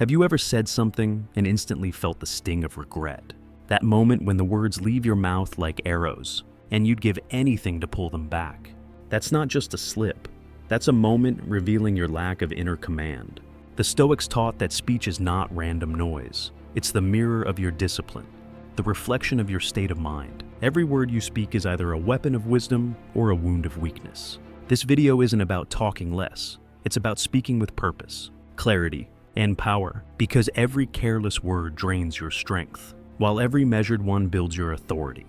Have you ever said something and instantly felt the sting of regret? That moment when the words leave your mouth like arrows, and you'd give anything to pull them back. That's not just a slip. That's a moment revealing your lack of inner command. The Stoics taught that speech is not random noise. It's the mirror of your discipline, the reflection of your state of mind. Every word you speak is either a weapon of wisdom or a wound of weakness. This video isn't about talking less. It's about speaking with purpose, clarity, and power, because every careless word drains your strength, while every measured one builds your authority.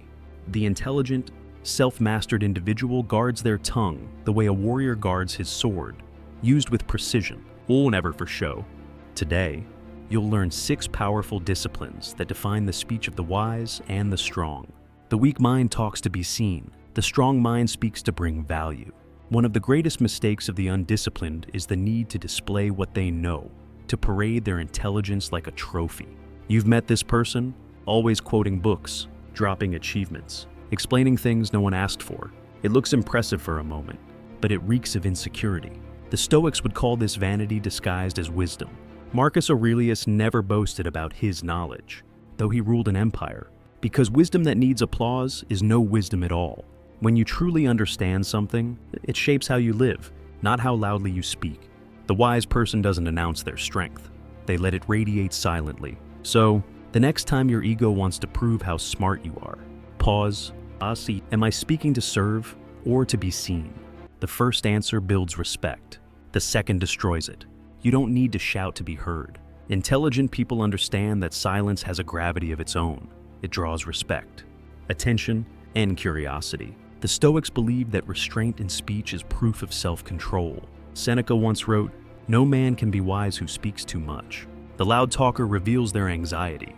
The intelligent, self-mastered individual guards their tongue the way a warrior guards his sword, used with precision, never for show. Today, you'll learn 6 powerful disciplines that define the speech of the wise and the strong. The weak mind talks to be seen. The strong mind speaks to bring value. One of the greatest mistakes of the undisciplined is the need to display what they know, to parade their intelligence like a trophy. You've met this person, always quoting books, dropping achievements, explaining things no one asked for. It looks impressive for a moment, but it reeks of insecurity. The Stoics would call this vanity disguised as wisdom. Marcus Aurelius never boasted about his knowledge, though he ruled an empire, because wisdom that needs applause is no wisdom at all. When you truly understand something, it shapes how you live, not how loudly you speak. The wise person doesn't announce their strength. They let it radiate silently. So, the next time your ego wants to prove how smart you are, pause, am I speaking to serve or to be seen? The first answer builds respect. The second destroys it. You don't need to shout to be heard. Intelligent people understand that silence has a gravity of its own. It draws respect, attention, and curiosity. The Stoics believed that restraint in speech is proof of self-control. Seneca once wrote, "No man can be wise who speaks too much." The loud talker reveals their anxiety.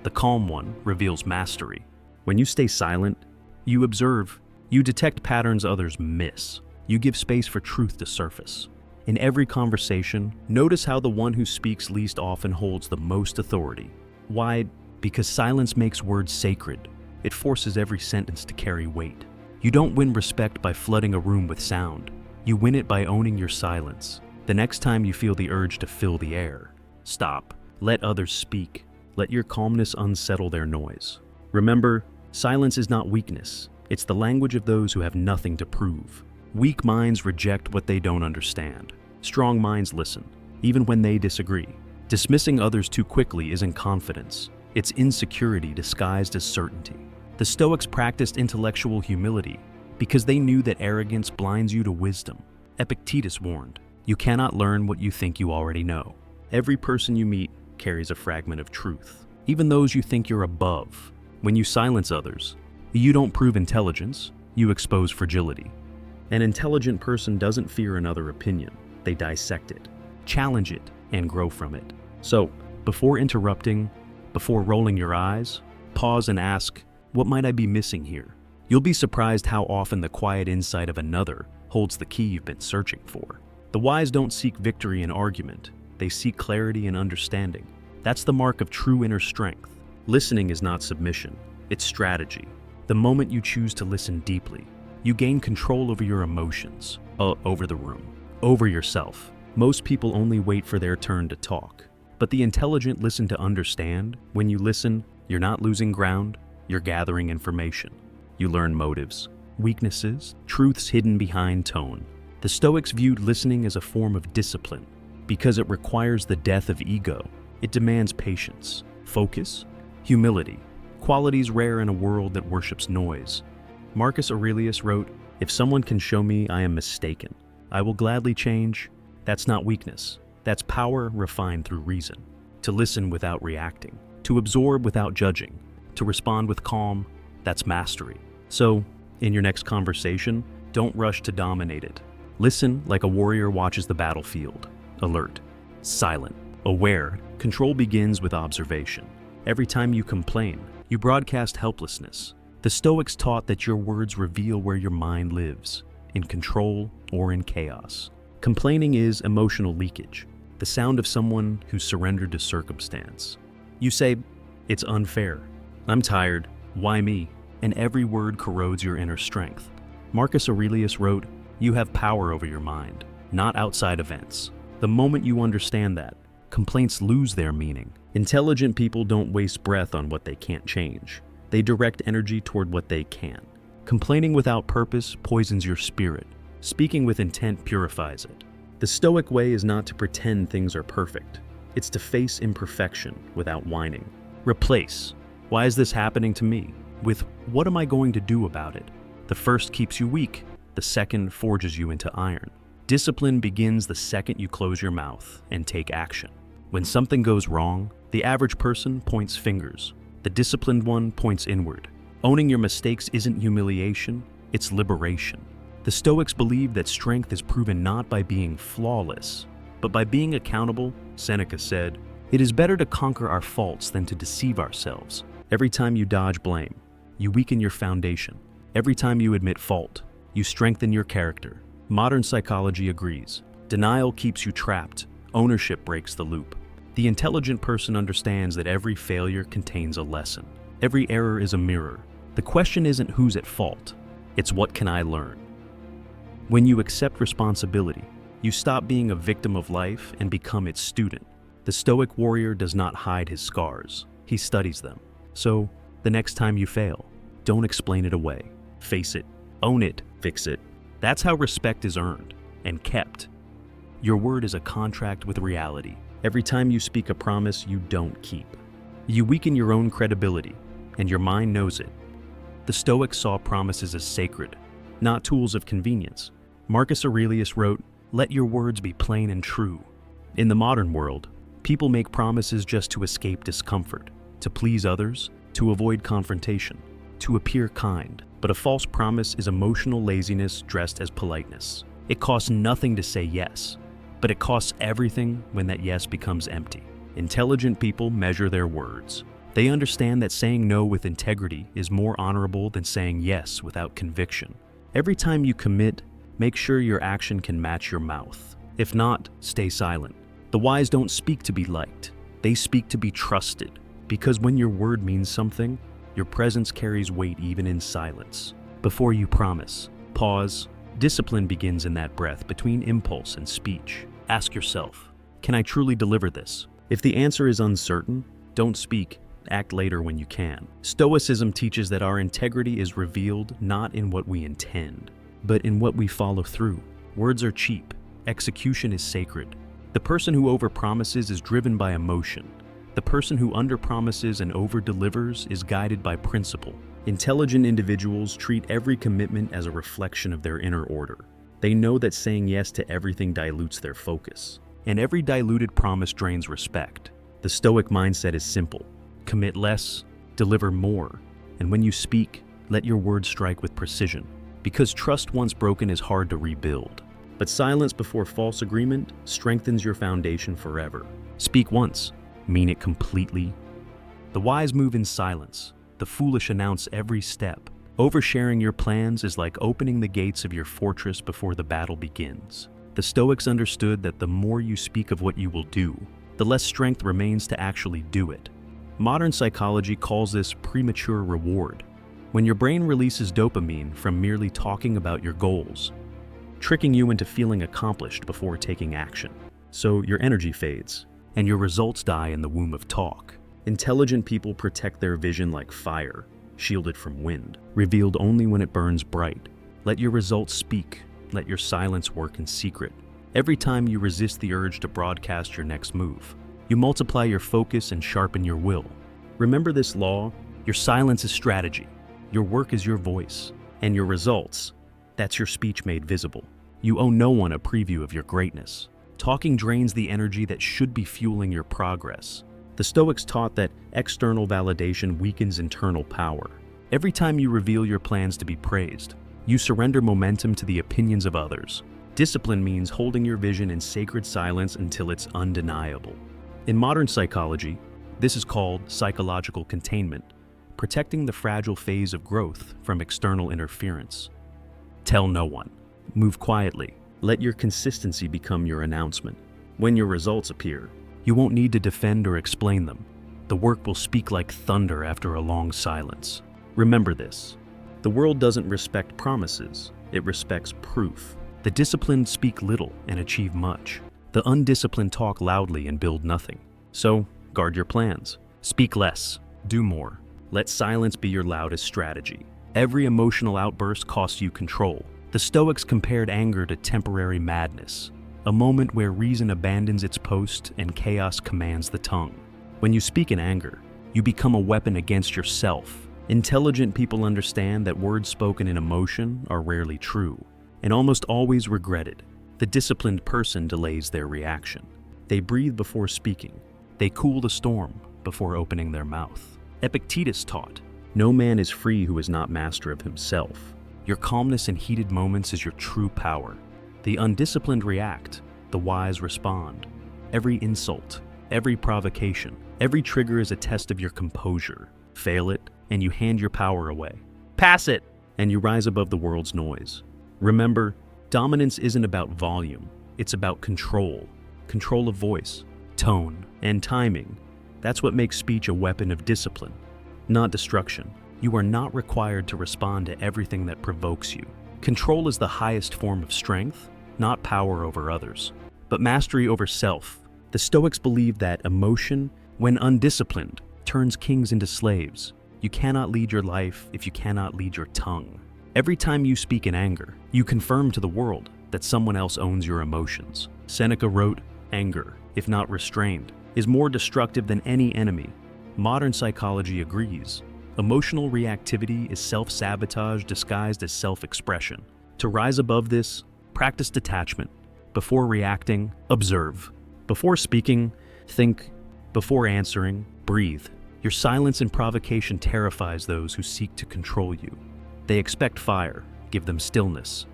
The calm one reveals mastery. When you stay silent, you observe. You detect patterns others miss. You give space for truth to surface. In every conversation, notice how the one who speaks least often holds the most authority. Why? Because silence makes words sacred. It forces every sentence to carry weight. You don't win respect by flooding a room with sound. You win it by owning your silence. The next time you feel the urge to fill the air, stop. Let others speak. Let your calmness unsettle their noise. Remember, silence is not weakness. It's the language of those who have nothing to prove. Weak minds reject what they don't understand. Strong minds listen, even when they disagree. Dismissing others too quickly isn't confidence. It's insecurity disguised as certainty. The Stoics practiced intellectual humility because they knew that arrogance blinds you to wisdom. Epictetus warned, "You cannot learn what you think you already know." Every person you meet carries a fragment of truth, even those you think you're above. When you silence others, you don't prove intelligence, you expose fragility. An intelligent person doesn't fear another opinion. They dissect it, challenge it, and grow from it. So, before interrupting, before rolling your eyes, pause and ask, what might I be missing here? You'll be surprised how often the quiet insight of another holds the key you've been searching for. The wise don't seek victory in argument. They seek clarity and understanding. That's the mark of true inner strength. Listening is not submission. It's strategy. The moment you choose to listen deeply, you gain control over your emotions, over the room, over yourself. Most people only wait for their turn to talk. But the intelligent listen to understand. When you listen, you're not losing ground, you're gathering information. You learn motives, weaknesses, truths hidden behind tone. The Stoics viewed listening as a form of discipline because it requires the death of ego. It demands patience, focus, humility, qualities rare in a world that worships noise. Marcus Aurelius wrote, "If someone can show me I am mistaken, I will gladly change." That's not weakness. That's power refined through reason. To listen without reacting, to absorb without judging, to respond with calm, that's mastery. So, in your next conversation, don't rush to dominate it. Listen like a warrior watches the battlefield, alert, silent, aware. Control begins with observation. Every time you complain, you broadcast helplessness. The Stoics taught that your words reveal where your mind lives, in control or in chaos. Complaining is emotional leakage, the sound of someone who's surrendered to circumstance. You say, "It's unfair. I'm tired. Why me?" And every word corrodes your inner strength. Marcus Aurelius wrote, "You have power over your mind, not outside events." The moment you understand that, complaints lose their meaning. Intelligent people don't waste breath on what they can't change. They direct energy toward what they can. Complaining without purpose poisons your spirit. Speaking with intent purifies it. The Stoic way is not to pretend things are perfect. It's to face imperfection without whining. Replace, "Why is this happening to me?" with "What am I going to do about it?" The first keeps you weak. The second forges you into iron. Discipline begins the second you close your mouth and take action. When something goes wrong, the average person points fingers. The disciplined one points inward. Owning your mistakes isn't humiliation, it's liberation. The Stoics believe that strength is proven not by being flawless, but by being accountable. Seneca said, "It is better to conquer our faults than to deceive ourselves." Every time you dodge blame, you weaken your foundation. Every time you admit fault, you strengthen your character. Modern psychology agrees. Denial keeps you trapped. Ownership breaks the loop. The intelligent person understands that every failure contains a lesson. Every error is a mirror. The question isn't who's at fault, it's what can I learn? When you accept responsibility, you stop being a victim of life and become its student. The Stoic warrior does not hide his scars, he studies them. So, the next time you fail, don't explain it away. Face it, own it, fix it. That's how respect is earned and kept. Your word is a contract with reality. Every time you speak a promise you don't keep, you weaken your own credibility, and your mind knows it. The Stoics saw promises as sacred, not tools of convenience. Marcus Aurelius wrote, "Let your words be plain and true." In the modern world, people make promises just to escape discomfort, to please others, to avoid confrontation, to appear kind. But a false promise is emotional laziness dressed as politeness. It costs nothing to say yes, but it costs everything when that yes becomes empty. Intelligent people measure their words. They understand that saying no with integrity is more honorable than saying yes without conviction. Every time you commit, make sure your action can match your mouth. If not, stay silent. The wise don't speak to be liked. They speak to be trusted. Because when your word means something, your presence carries weight even in silence. Before you promise, pause. Discipline begins in that breath between impulse and speech. Ask yourself, can I truly deliver this? If the answer is uncertain, don't speak. Act later when you can. Stoicism teaches that our integrity is revealed not in what we intend, but in what we follow through. Words are cheap. Execution is sacred. The person who overpromises is driven by emotion. The person who underpromises and overdelivers is guided by principle. Intelligent individuals treat every commitment as a reflection of their inner order. They know that saying yes to everything dilutes their focus, and every diluted promise drains respect. The Stoic mindset is simple. Commit less, deliver more, and when you speak, let your words strike with precision. Because trust once broken is hard to rebuild. But silence before false agreement strengthens your foundation forever. Speak once, mean it completely. The wise move in silence. The foolish announce every step. Oversharing your plans is like opening the gates of your fortress before the battle begins. The Stoics understood that the more you speak of what you will do, the less strength remains to actually do it. Modern psychology calls this premature reward, when your brain releases dopamine from merely talking about your goals, tricking you into feeling accomplished before taking action. So your energy fades, and your results die in the womb of talk. Intelligent people protect their vision like fire, shielded from wind, revealed only when it burns bright. Let your results speak, let your silence work in secret. Every time you resist the urge to broadcast your next move, you multiply your focus and sharpen your will. Remember this law: your silence is strategy, your work is your voice, and your results, that's your speech made visible. You owe no one a preview of your greatness. Talking drains the energy that should be fueling your progress. The Stoics taught that external validation weakens internal power. Every time you reveal your plans to be praised, you surrender momentum to the opinions of others. Discipline means holding your vision in sacred silence until it's undeniable. In modern psychology, this is called psychological containment, protecting the fragile phase of growth from external interference. Tell no one. Move quietly. Let your consistency become your announcement. When your results appear, you won't need to defend or explain them. The work will speak like thunder after a long silence. Remember this: the world doesn't respect promises, it respects proof. The disciplined speak little and achieve much. The undisciplined talk loudly and build nothing. So, guard your plans. Speak less. Do more. Let silence be your loudest strategy. Every emotional outburst costs you control. The Stoics compared anger to temporary madness, a moment where reason abandons its post and chaos commands the tongue. When you speak in anger, you become a weapon against yourself. Intelligent people understand that words spoken in emotion are rarely true, and almost always regretted. The disciplined person delays their reaction. They breathe before speaking. They cool the storm before opening their mouth. Epictetus taught, "No man is free who is not master of himself." Your calmness in heated moments is your true power. The undisciplined react, the wise respond. Every insult, every provocation, every trigger is a test of your composure. Fail it, and you hand your power away. Pass it, and you rise above the world's noise. Remember, dominance isn't about volume, it's about control. Control of voice, tone, and timing. That's what makes speech a weapon of discipline, not destruction. You are not required to respond to everything that provokes you. Control is the highest form of strength, not power over others, but mastery over self. The Stoics believe that emotion, when undisciplined, turns kings into slaves. You cannot lead your life if you cannot lead your tongue. Every time you speak in anger, you confirm to the world that someone else owns your emotions. Seneca wrote, "Anger, if not restrained, is more destructive than any enemy." Modern psychology agrees. Emotional reactivity is self-sabotage disguised as self-expression. To rise above this, practice detachment. Before reacting, observe. Before speaking, think. Before answering, breathe. Your silence and provocation terrifies those who seek to control you. They expect fire, give them stillness.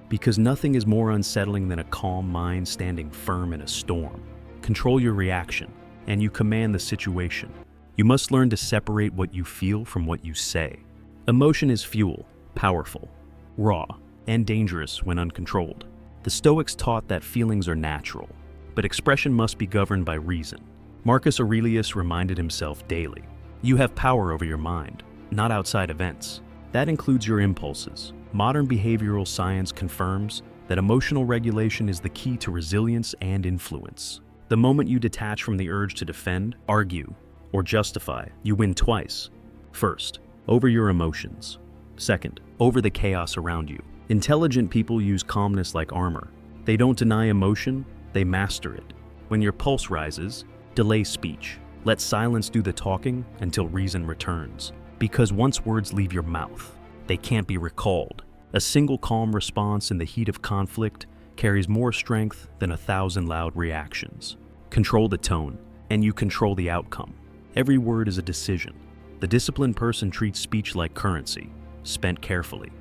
Because nothing is more unsettling than a calm mind standing firm in a storm. Control your reaction, and you command the situation. You must learn to separate what you feel from what you say. Emotion is fuel, powerful, raw, and dangerous when uncontrolled. The Stoics taught that feelings are natural, but expression must be governed by reason. Marcus Aurelius reminded himself daily, "You have power over your mind, not outside events." That includes your impulses. Modern behavioral science confirms that emotional regulation is the key to resilience and influence. The moment you detach from the urge to defend, argue, or justify, you win twice. First, over your emotions. Second, over the chaos around you. Intelligent people use calmness like armor. They don't deny emotion, they master it. When your pulse rises, delay speech. Let silence do the talking until reason returns. Because once words leave your mouth, they can't be recalled. A single calm response in the heat of conflict carries more strength than 1,000 loud reactions. Control the tone, and you control the outcome. Every word is a decision. The disciplined person treats speech like currency, spent carefully,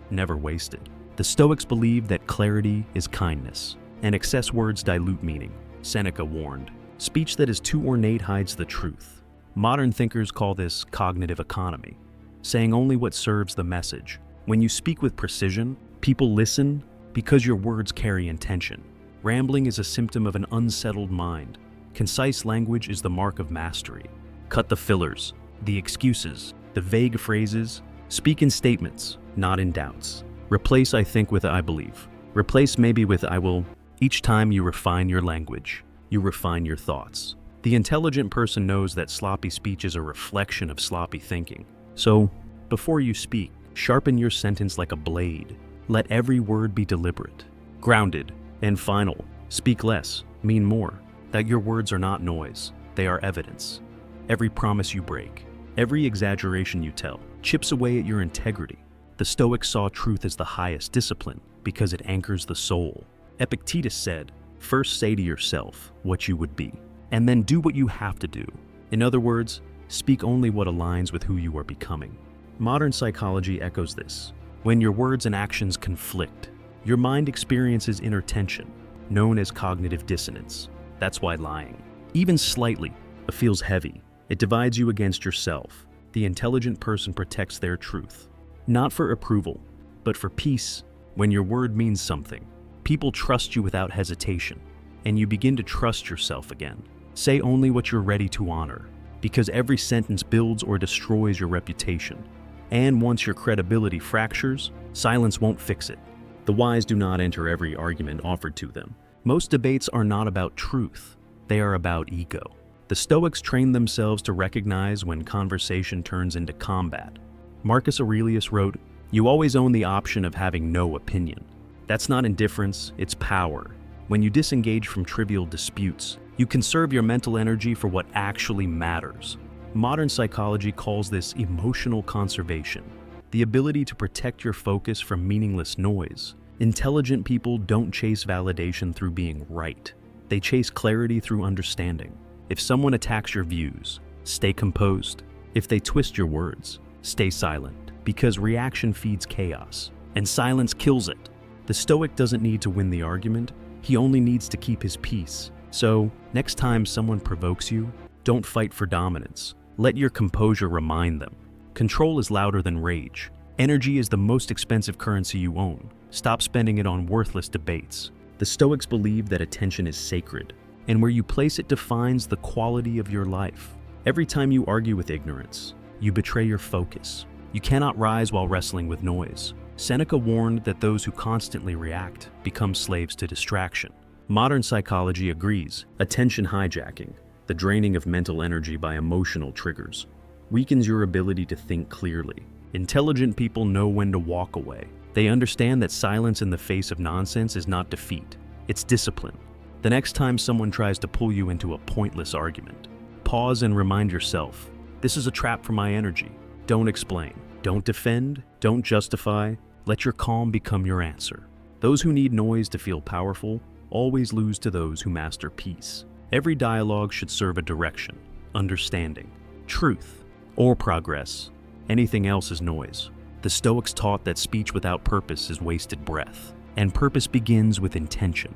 never wasted. The Stoics believe that clarity is kindness, and excess words dilute meaning. Seneca warned, "Speech that is too ornate hides the truth." Modern thinkers call this cognitive economy, saying only what serves the message. When you speak with precision, people listen because your words carry intention. Rambling is a symptom of an unsettled mind. Concise language is the mark of mastery. Cut the fillers, the excuses, the vague phrases. Speak in statements, not in doubts. Replace "I think" with "I believe." Replace "maybe" with "I will." Each time you refine your language, you refine your thoughts. The intelligent person knows that sloppy speech is a reflection of sloppy thinking. So, before you speak, sharpen your sentence like a blade. Let every word be deliberate, grounded, and final. Speak less, mean more. That your words are not noise, they are evidence. Every promise you break, every exaggeration you tell, chips away at your integrity. The Stoics saw truth as the highest discipline because it anchors the soul. Epictetus said, "First say to yourself what you would be, and then do what you have to do." In other words, speak only what aligns with who you are becoming. Modern psychology echoes this. When your words and actions conflict, your mind experiences inner tension, known as cognitive dissonance. That's why lying, even slightly, feels heavy. It divides you against yourself. The intelligent person protects their truth, not for approval, but for peace. When your word means something, people trust you without hesitation, and you begin to trust yourself again. Say only what you're ready to honor, because every sentence builds or destroys your reputation. And once your credibility fractures, silence won't fix it. The wise do not enter every argument offered to them. Most debates are not about truth, they are about ego. The Stoics trained themselves to recognize when conversation turns into combat. Marcus Aurelius wrote, "You always own the option of having no opinion." That's not indifference, it's power. When you disengage from trivial disputes, you conserve your mental energy for what actually matters. Modern psychology calls this emotional conservation, the ability to protect your focus from meaningless noise. Intelligent people don't chase validation through being right. They chase clarity through understanding. If someone attacks your views, stay composed. If they twist your words, stay silent, because reaction feeds chaos, and silence kills it. The Stoic doesn't need to win the argument, he only needs to keep his peace. So, next time someone provokes you, don't fight for dominance. Let your composure remind them. Control is louder than rage. Energy is the most expensive currency you own. Stop spending it on worthless debates. The Stoics believe that attention is sacred, and where you place it defines the quality of your life. Every time you argue with ignorance, you betray your focus. You cannot rise while wrestling with noise. Seneca warned that those who constantly react become slaves to distraction. Modern psychology agrees. Attention hijacking, the draining of mental energy by emotional triggers, weakens your ability to think clearly. Intelligent people know when to walk away. They understand that silence in the face of nonsense is not defeat, it's discipline. The next time someone tries to pull you into a pointless argument, pause and remind yourself, this is a trap for my energy. Don't explain, don't defend, don't justify. Let your calm become your answer. Those who need noise to feel powerful always lose to those who master peace. Every dialogue should serve a direction, understanding, truth, or progress. Anything else is noise. The Stoics taught that speech without purpose is wasted breath, and purpose begins with intention.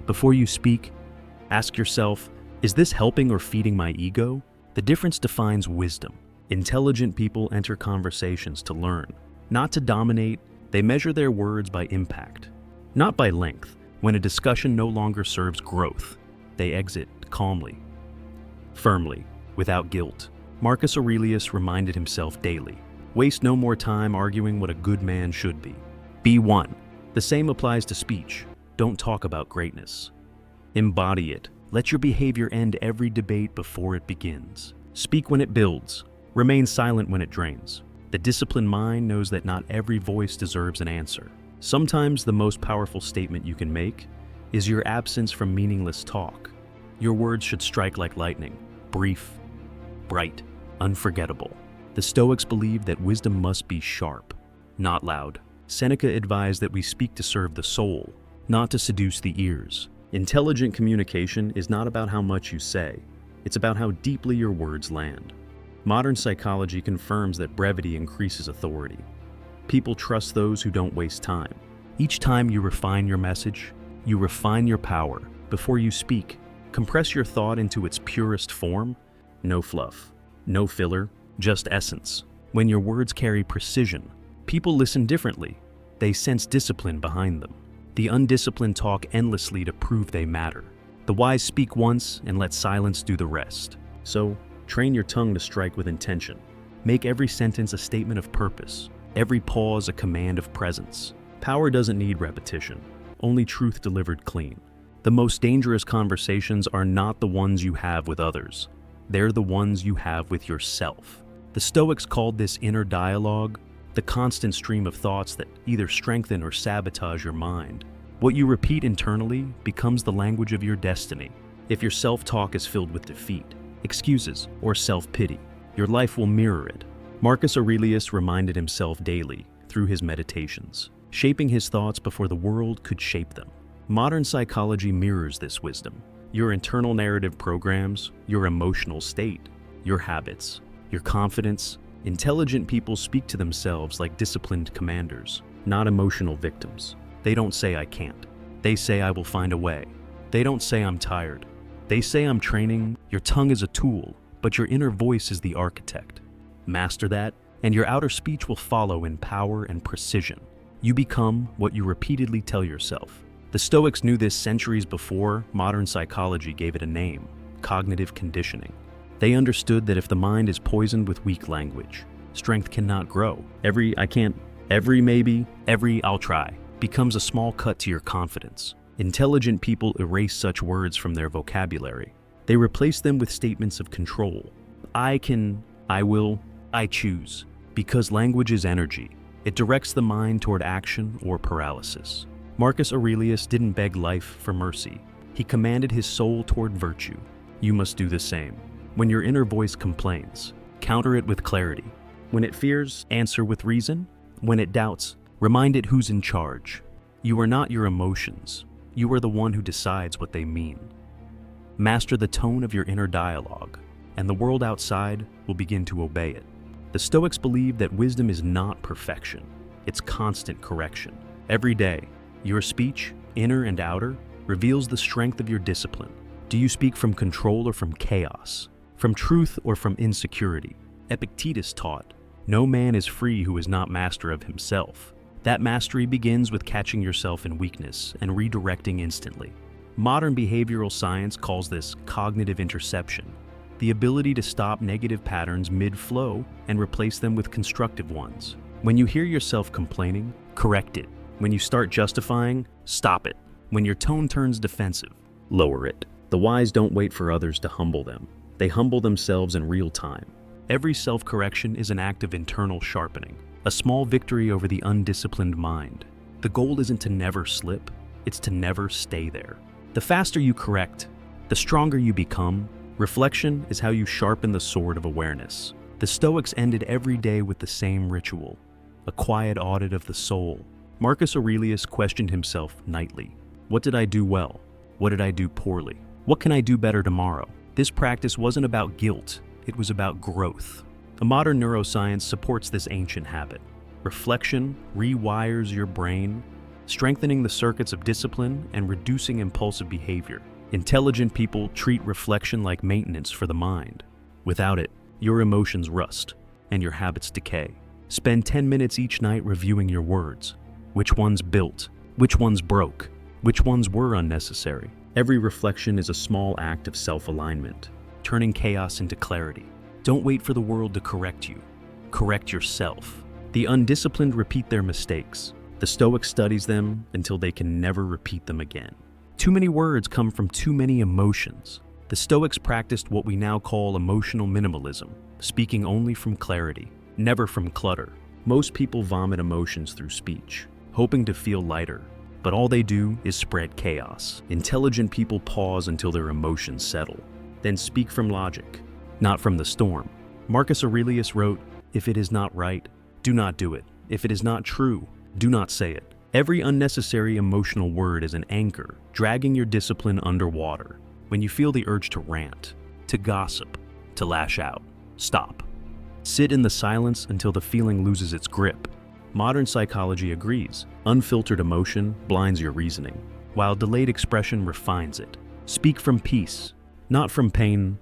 Before you speak, ask yourself, is this helping or feeding my ego? The difference defines wisdom. Intelligent people enter conversations to learn, not to dominate. They measure their words by impact, not by length. When a discussion no longer serves growth, they exit calmly, firmly, without guilt. Marcus Aurelius reminded himself daily, waste no more time arguing what a good man should be. Be one. The same applies to speech. Don't talk about greatness. Embody it. Let your behavior end every debate before it begins. Speak when it builds. Remain silent when it drains. The disciplined mind knows that not every voice deserves an answer. Sometimes the most powerful statement you can make is your absence from meaningless talk. Your words should strike like lightning, brief, bright, unforgettable. The Stoics believe that wisdom must be sharp, not loud. Seneca advised that we speak to serve the soul, not to seduce the ears. Intelligent communication is not about how much you say, it's about how deeply your words land. Modern psychology confirms that brevity increases authority. People trust those who don't waste time. Each time you refine your message, you refine your power. Before you speak, compress your thought into its purest form. No fluff, no filler, just essence. When your words carry precision, people listen differently. They sense discipline behind them. The undisciplined talk endlessly to prove they matter. The wise speak once and let silence do the rest. So, train your tongue to strike with intention. Make every sentence a statement of purpose, every pause a command of presence. Power doesn't need repetition, only truth delivered clean. The most dangerous conversations are not the ones you have with others. They're the ones you have with yourself. The Stoics called this inner dialogue the constant stream of thoughts that either strengthen or sabotage your mind. What you repeat internally becomes the language of your destiny. If your self-talk is filled with defeat, excuses, or self-pity, your life will mirror it. Marcus Aurelius reminded himself daily through his meditations, shaping his thoughts before the world could shape them. Modern psychology mirrors this wisdom. Your internal narrative programs, your emotional state, your habits, your confidence. Intelligent people speak to themselves like disciplined commanders, not emotional victims. They don't say I can't. They say I will find a way. They don't say I'm tired. They say I'm training. Your tongue is a tool, but your inner voice is the architect. Master that, and your outer speech will follow in power and precision. You become what you repeatedly tell yourself. The Stoics knew this centuries before modern psychology gave it a name: cognitive conditioning. They understood that if the mind is poisoned with weak language, strength cannot grow. Every I can't, every maybe, every I'll try becomes a small cut to your confidence. Intelligent people erase such words from their vocabulary. They replace them with statements of control. I can, I will, I choose. Because language is energy. It directs the mind toward action or paralysis. Marcus Aurelius didn't beg life for mercy. He commanded his soul toward virtue. You must do the same. When your inner voice complains, counter it with clarity. When it fears, answer with reason. When it doubts, remind it who's in charge. You are not your emotions. You are the one who decides what they mean. Master the tone of your inner dialogue, and the world outside will begin to obey it. The Stoics believe that wisdom is not perfection. It's constant correction. Every day, your speech, inner and outer, reveals the strength of your discipline. Do you speak from control or from chaos? From truth or from insecurity? Epictetus taught, no man is free who is not master of himself. That mastery begins with catching yourself in weakness and redirecting instantly. Modern behavioral science calls this cognitive interception, the ability to stop negative patterns mid-flow and replace them with constructive ones. When you hear yourself complaining, correct it. When you start justifying, stop it. When your tone turns defensive, lower it. The wise don't wait for others to humble them. They humble themselves in real time. Every self-correction is an act of internal sharpening, a small victory over the undisciplined mind. The goal isn't to never slip, it's to never stay there. The faster you correct, the stronger you become. Reflection is how you sharpen the sword of awareness. The Stoics ended every day with the same ritual, a quiet audit of the soul. Marcus Aurelius questioned himself nightly. What did I do well? What did I do poorly? What can I do better tomorrow? This practice wasn't about guilt, it was about growth. A modern neuroscience supports this ancient habit. Reflection rewires your brain, strengthening the circuits of discipline and reducing impulsive behavior. Intelligent people treat reflection like maintenance for the mind. Without it, your emotions rust and your habits decay. Spend 10 minutes each night reviewing your words. Which ones built? Which ones broke? Which ones were unnecessary? Every reflection is a small act of self-alignment, turning chaos into clarity. Don't wait for the world to correct you. Correct yourself. The undisciplined repeat their mistakes. The Stoic studies them until they can never repeat them again. Too many words come from too many emotions. The Stoics practiced what we now call emotional minimalism, speaking only from clarity, never from clutter. Most people vomit emotions through speech, hoping to feel lighter, but all they do is spread chaos. Intelligent people pause until their emotions settle, then speak from logic, not from the storm. Marcus Aurelius wrote, "If it is not right, do not do it. If it is not true, do not say it." Every unnecessary emotional word is an anchor, dragging your discipline underwater. When you feel the urge to rant, to gossip, to lash out, stop. Sit in the silence until the feeling loses its grip. Modern psychology agrees. Unfiltered emotion blinds your reasoning, while delayed expression refines it. Speak from peace, not from pain.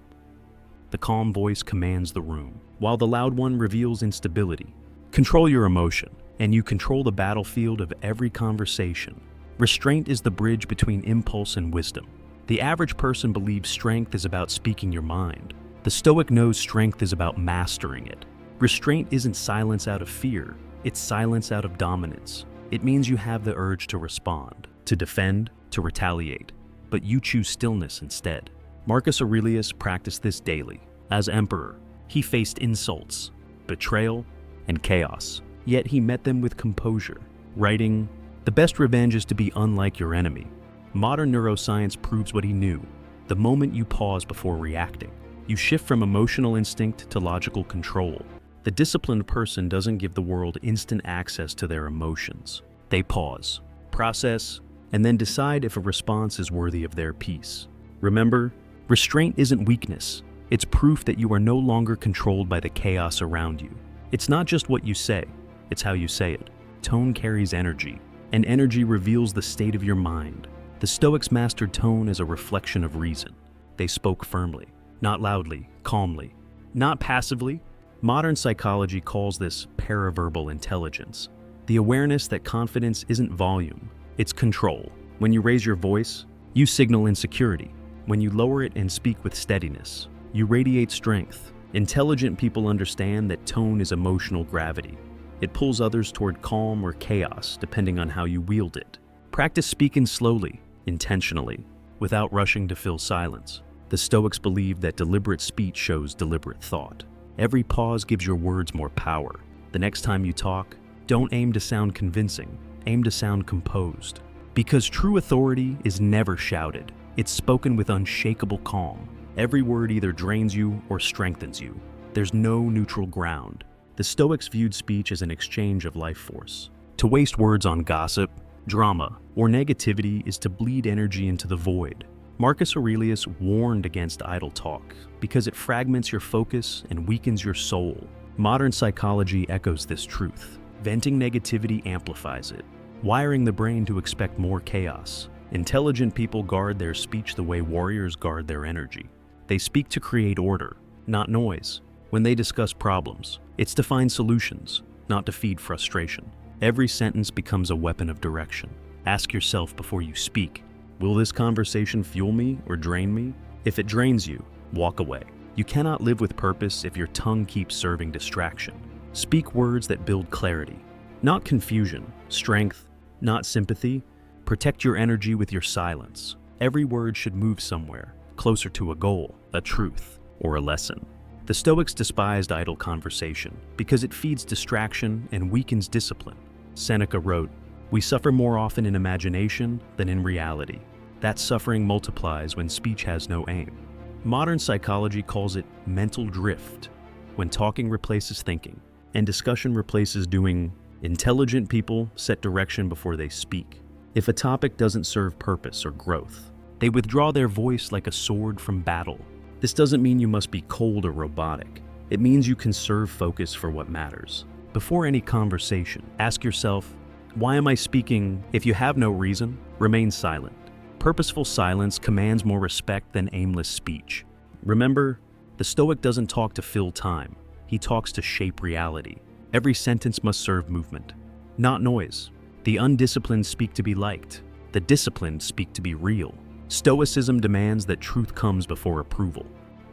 The calm voice commands the room, while the loud one reveals instability. Control your emotion, and you control the battlefield of every conversation. Restraint is the bridge between impulse and wisdom. The average person believes strength is about speaking your mind. The Stoic knows strength is about mastering it. Restraint isn't silence out of fear, it's silence out of dominance. It means you have the urge to respond, to defend, to retaliate, but you choose stillness instead. Marcus Aurelius practiced this daily. As emperor, he faced insults, betrayal, and chaos, yet he met them with composure, writing, "The best revenge is to be unlike your enemy." Modern neuroscience proves what he knew. The moment you pause before reacting, you shift from emotional instinct to logical control. The disciplined person doesn't give the world instant access to their emotions. They pause, process, and then decide if a response is worthy of their peace. Remember, restraint isn't weakness. It's proof that you are no longer controlled by the chaos around you. It's not just what you say, it's how you say it. Tone carries energy, and energy reveals the state of your mind. The Stoics mastered tone as a reflection of reason. They spoke firmly, not loudly, calmly, not passively. Modern psychology calls this paraverbal intelligence, the awareness that confidence isn't volume, it's control. When you raise your voice, you signal insecurity. When you lower it and speak with steadiness, you radiate strength. Intelligent people understand that tone is emotional gravity. It pulls others toward calm or chaos, depending on how you wield it. Practice speaking slowly, intentionally, without rushing to fill silence. The Stoics believed that deliberate speech shows deliberate thought. Every pause gives your words more power. The next time you talk, don't aim to sound convincing, aim to sound composed. Because true authority is never shouted. It's spoken with unshakable calm. Every word either drains you or strengthens you. There's no neutral ground. The Stoics viewed speech as an exchange of life force. To waste words on gossip, drama, or negativity is to bleed energy into the void. Marcus Aurelius warned against idle talk because it fragments your focus and weakens your soul. Modern psychology echoes this truth. Venting negativity amplifies it, wiring the brain to expect more chaos. Intelligent people guard their speech the way warriors guard their energy. They speak to create order, not noise. When they discuss problems, it's to find solutions, not to feed frustration. Every sentence becomes a weapon of direction. Ask yourself before you speak, will this conversation fuel me or drain me? If it drains you, walk away. You cannot live with purpose if your tongue keeps serving distraction. Speak words that build clarity, not confusion, strength, not sympathy. Protect your energy with your silence. Every word should move somewhere, closer to a goal, a truth, or a lesson. The Stoics despised idle conversation because it feeds distraction and weakens discipline. Seneca wrote, "We suffer more often in imagination than in reality. That suffering multiplies when speech has no aim." Modern psychology calls it mental drift, when talking replaces thinking, and discussion replaces doing. Intelligent people set direction before they speak. If a topic doesn't serve purpose or growth, they withdraw their voice like a sword from battle. This doesn't mean you must be cold or robotic. It means you conserve focus for what matters. Before any conversation, ask yourself, why am I speaking? If you have no reason, remain silent. Purposeful silence commands more respect than aimless speech. Remember, the Stoic doesn't talk to fill time. He talks to shape reality. Every sentence must serve movement, not noise. The undisciplined speak to be liked. The disciplined speak to be real. Stoicism demands that truth comes before approval,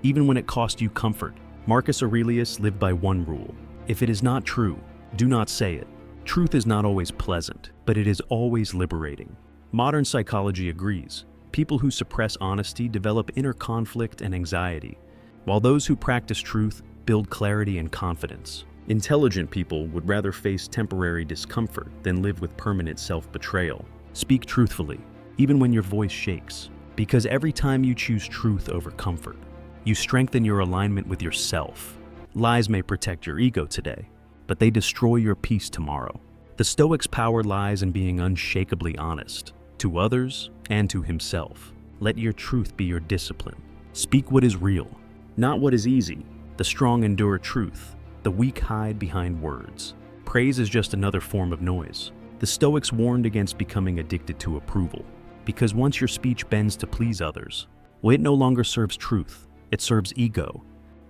even when it costs you comfort. Marcus Aurelius lived by one rule. If it is not true, do not say it. Truth is not always pleasant, but it is always liberating. Modern psychology agrees. People who suppress honesty develop inner conflict and anxiety, while those who practice truth build clarity and confidence. Intelligent people would rather face temporary discomfort than live with permanent self-betrayal. Speak truthfully, even when your voice shakes, because every time you choose truth over comfort, you strengthen your alignment with yourself. Lies may protect your ego today, but they destroy your peace tomorrow. The Stoic's power lies in being unshakably honest, to others and to himself. Let your truth be your discipline. Speak what is real, not what is easy. The strong endure truth. The weak hide behind words. Praise is just another form of noise. The Stoics warned against becoming addicted to approval, because once your speech bends to please others, well, it no longer serves truth, it serves ego.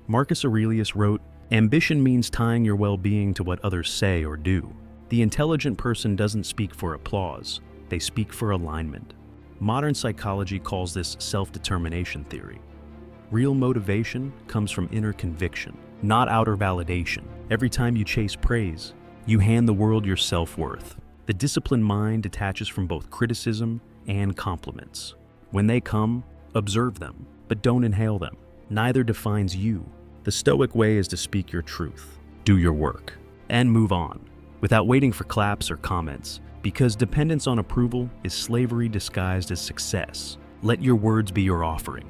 Marcus Aurelius wrote, "Ambition means tying your well-being to what others say or do." The intelligent person doesn't speak for applause, they speak for alignment. Modern psychology calls this self-determination theory. Real motivation comes from inner conviction, not outer validation. Every time you chase praise, you hand the world your self-worth. The disciplined mind detaches from both criticism and compliments. When they come, observe them, but don't inhale them. Neither defines you. The Stoic way is to speak your truth, do your work, and move on, without waiting for claps or comments, because dependence on approval is slavery disguised as success. Let your words be your offering,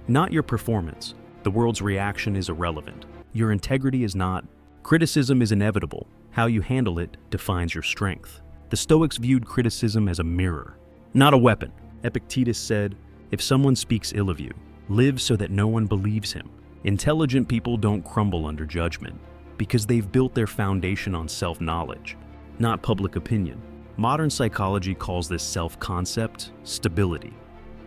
not your performance. The world's reaction is irrelevant. Your integrity is not. Criticism is inevitable. How you handle it defines your strength. The Stoics viewed criticism as a mirror, not a weapon. Epictetus said, "If someone speaks ill of you, live so that no one believes him." Intelligent people don't crumble under judgment because they've built their foundation on self-knowledge, not public opinion. Modern psychology calls this self-concept stability.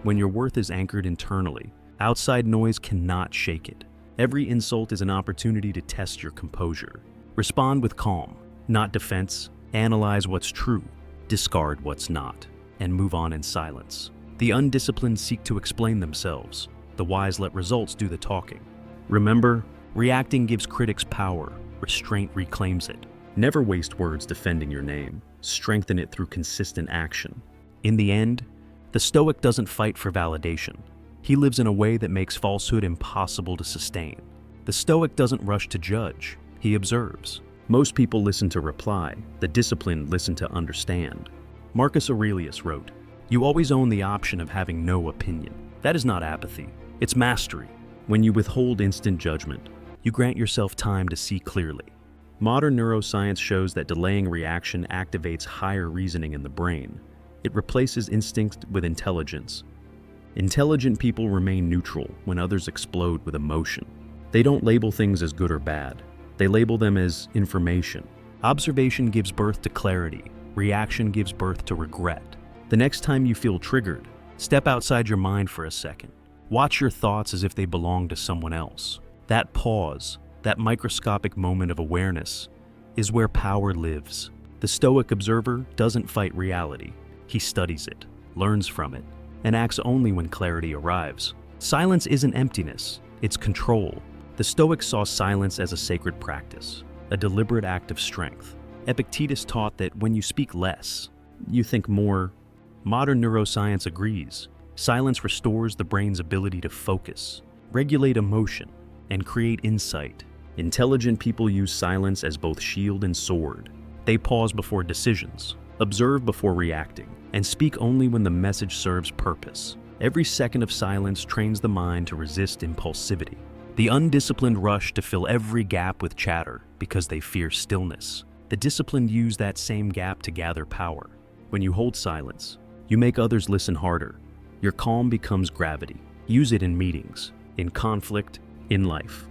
When your worth is anchored internally, outside noise cannot shake it. Every insult is an opportunity to test your composure. Respond with calm, not defense. Analyze what's true, discard what's not, and move on in silence. The undisciplined seek to explain themselves. The wise let results do the talking. Remember, reacting gives critics power. Restraint reclaims it. Never waste words defending your name. Strengthen it through consistent action. In the end, The Stoic doesn't fight for validation. He lives in a way that makes falsehood impossible to sustain. The Stoic doesn't rush to judge. He observes. Most people listen to reply. The disciplined listen to understand. Marcus Aurelius wrote, "You always own the option of having no opinion." That is not apathy. It's mastery. When you withhold instant judgment, you grant yourself time to see clearly. Modern neuroscience shows that delaying reaction activates higher reasoning in the brain. It replaces instinct with intelligence. Intelligent people remain neutral when others explode with emotion. They don't label things as good or bad. They label them as information. Observation gives birth to clarity. Reaction gives birth to regret. The next time you feel triggered, step outside your mind for a second. Watch your thoughts as if they belong to someone else. That pause, that microscopic moment of awareness, is where power lives. The Stoic observer doesn't fight reality. He studies it, learns from it, and acts only when clarity arrives. Silence isn't emptiness, it's control. The Stoics saw silence as a sacred practice, a deliberate act of strength. Epictetus taught that when you speak less, you think more. Modern neuroscience agrees. Silence restores the brain's ability to focus, regulate emotion, and create insight. Intelligent people use silence as both shield and sword. They pause before decisions, observe before reacting, and speak only when the message serves purpose. Every second of silence trains the mind to resist impulsivity. The undisciplined rush to fill every gap with chatter because they fear stillness. The disciplined use that same gap to gather power. When you hold silence, you make others listen harder. Your calm becomes gravity. Use it in meetings, in conflict, in life.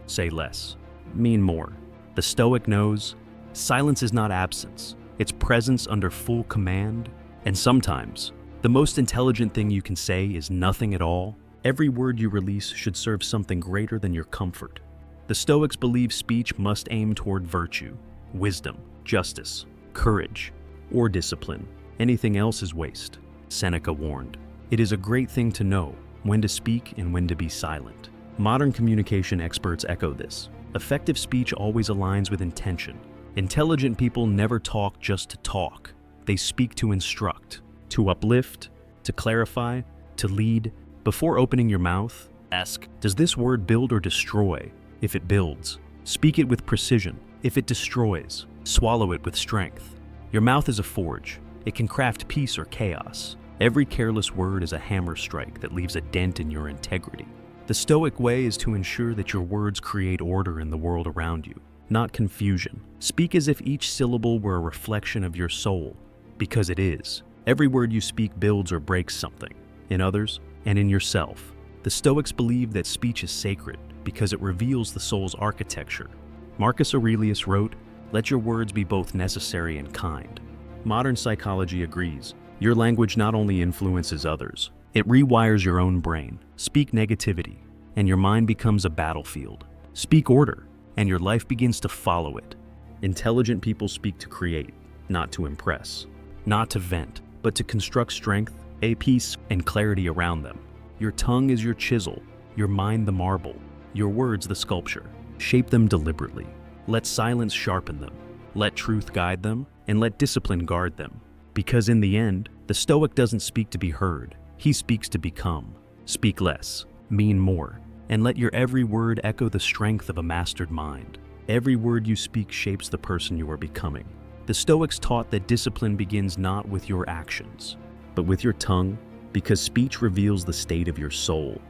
Say less, mean more. The Stoic knows silence is not absence, it's presence under full command. And sometimes, the most intelligent thing you can say is nothing at all. Every word you release should serve something greater than your comfort. The Stoics believe speech must aim toward virtue, wisdom, justice, courage, or discipline. Anything else is waste, Seneca warned. It is a great thing to know when to speak and when to be silent. Modern communication experts echo this. Effective speech always aligns with intention. Intelligent people never talk just to talk. They speak to instruct, to uplift, to clarify, to lead. Before opening your mouth, ask, does this word build or destroy? If it builds, speak it with precision. If it destroys, swallow it with strength. Your mouth is a forge. It can craft peace or chaos. Every careless word is a hammer strike that leaves a dent in your integrity. The Stoic way is to ensure that your words create order in the world around you, not confusion. Speak as if each syllable were a reflection of your soul, because it is. Every word you speak builds or breaks something, in others and in yourself. The Stoics believe that speech is sacred because it reveals the soul's architecture. Marcus Aurelius wrote, "Let your words be both necessary and kind." Modern psychology agrees. Your language not only influences others, it rewires your own brain. Speak negativity, and your mind becomes a battlefield. Speak order, and your life begins to follow it. Intelligent people speak to create, not to impress. Not to vent, but to construct strength, a peace, and clarity around them. Your tongue is your chisel, your mind the marble, your words the sculpture. Shape them deliberately. Let silence sharpen them. Let truth guide them, and let discipline guard them. Because in the end, the Stoic doesn't speak to be heard. He speaks to become. Speak less, mean more, and let your every word echo the strength of a mastered mind. Every word you speak shapes the person you are becoming. The Stoics taught that discipline begins not with your actions, but with your tongue, because speech reveals the state of your soul.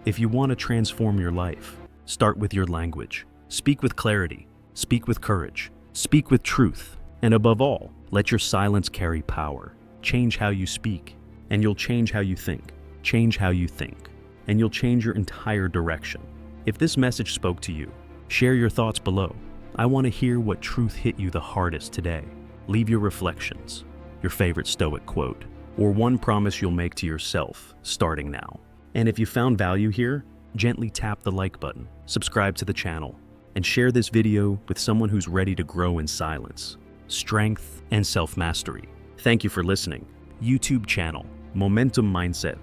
If you want to transform your life, start with your language. Speak with clarity, speak with courage, speak with truth, and above all, let your silence carry power. Change how you speak, and you'll change how you think. Change how you think, and you'll change your entire direction. If this message spoke to you, share your thoughts below. I want to hear what truth hit you the hardest today. Leave your reflections, your favorite Stoic quote, or one promise you'll make to yourself starting now. And if you found value here, gently tap the like button, subscribe to the channel, and share this video with someone who's ready to grow in silence, strength, and self-mastery. Thank you for listening. YouTube channel, Momentum Mindset.